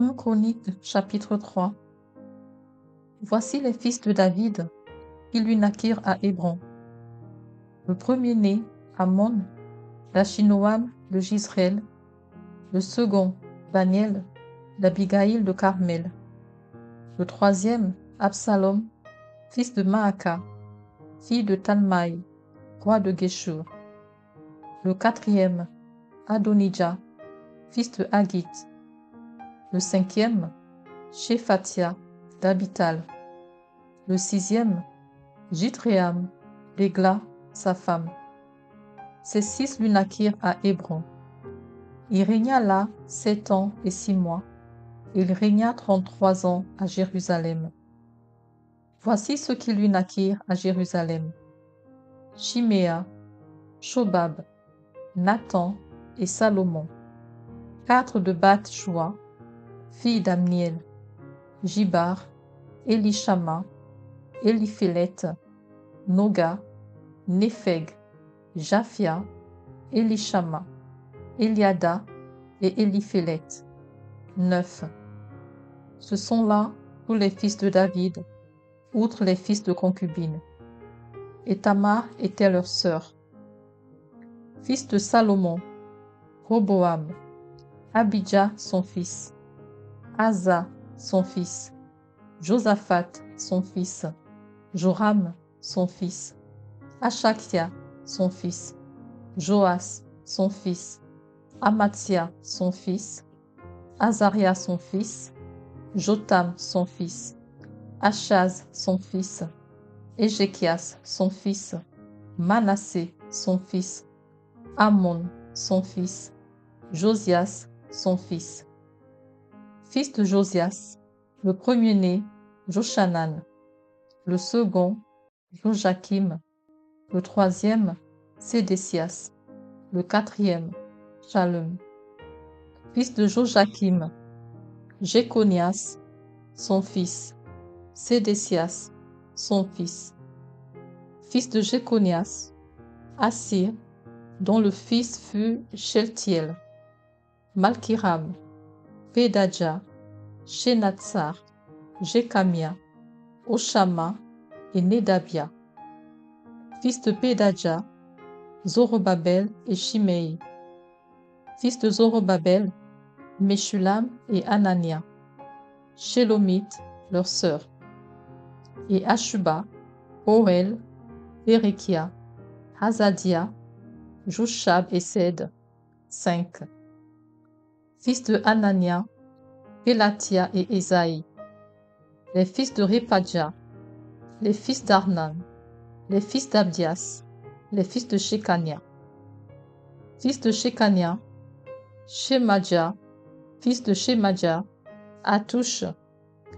1 Chronique, chapitre 3. Voici les fils de David qui lui naquirent à Hébron. Le premier-né, Amon, d'Achinoam de Jisraël. Le second, Daniel, d'Abigaïl de Carmel. Le troisième, Absalom, fils de Maaka, fille de Talmaï, roi de Géshur. Le quatrième, Adonijah, fils de Haggit. Le cinquième, Shephatia, d'Abital. Le sixième, Jithréam, d'Égla, sa femme. Ces 6 lui naquirent à Hébron. Il régna là 7 ans et 6 mois. Il régna 33 ans à Jérusalem. Voici ceux qui lui naquirent à Jérusalem: Chiméa, Shobab, Nathan et Salomon. 4 de Bath-Joua, fille d'Amniel, Jibar, Élishama, Éliphélet, Noga, Népheg, Japhia, Élishama, Eliada et Éliphélet. 9. Ce sont là tous les fils de David, outre les fils de concubines. Et Tamar était leur sœur. Fils de Salomon, Roboam, Abijah son fils, Asa son fils, Josaphat son fils, Joram son fils, Achakia son fils, Joas son fils, Amathia son fils, Azaria son fils, Jotam son fils, Achaz son fils, Ézéchias son fils, Manassé son fils, Amon son fils, Josias son fils. Fils de Josias, le premier-né, Joshanan, le second, Joachim, le troisième, Sédécias, le quatrième, Shallum. Fils de Joachim, Jéconias, son fils, Sédécias, son fils. Fils de Jéconias, Assir, dont le fils fut Sheltiel, Malkiram, Pédadja, Shenatsar, Jécamia, Oshama et Nedabia. Fils de Pédadja, Zorobabel et Shimei. Fils de Zorobabel, Meshulam et Anania. Shélomit, leur sœur. Et Ashuba, Orel, Berekia, Hazadia, Jushab et Sed. 5. Fils de Anania, Pelatia et Esaïe. Les fils de Repadja, les fils d'Arnan, les fils d'Abdias, les fils de Shekania. Fils de Shekania, Shemadja, fils de Shemadja, Atouch,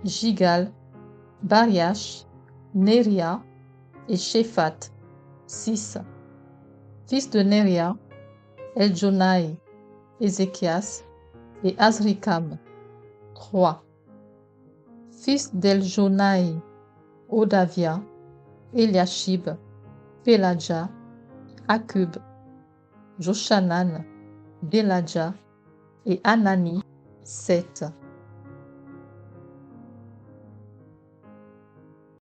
Jigal, Bariash, Neria et Shephat. 6. Fils de Neria, Eljonaï, Ézéchias et Azrikam. 3. Fils d'Eljonaï, Odavia, Eliashib, Peladja, Akub, Joshanan, Beladja et Anani. 7.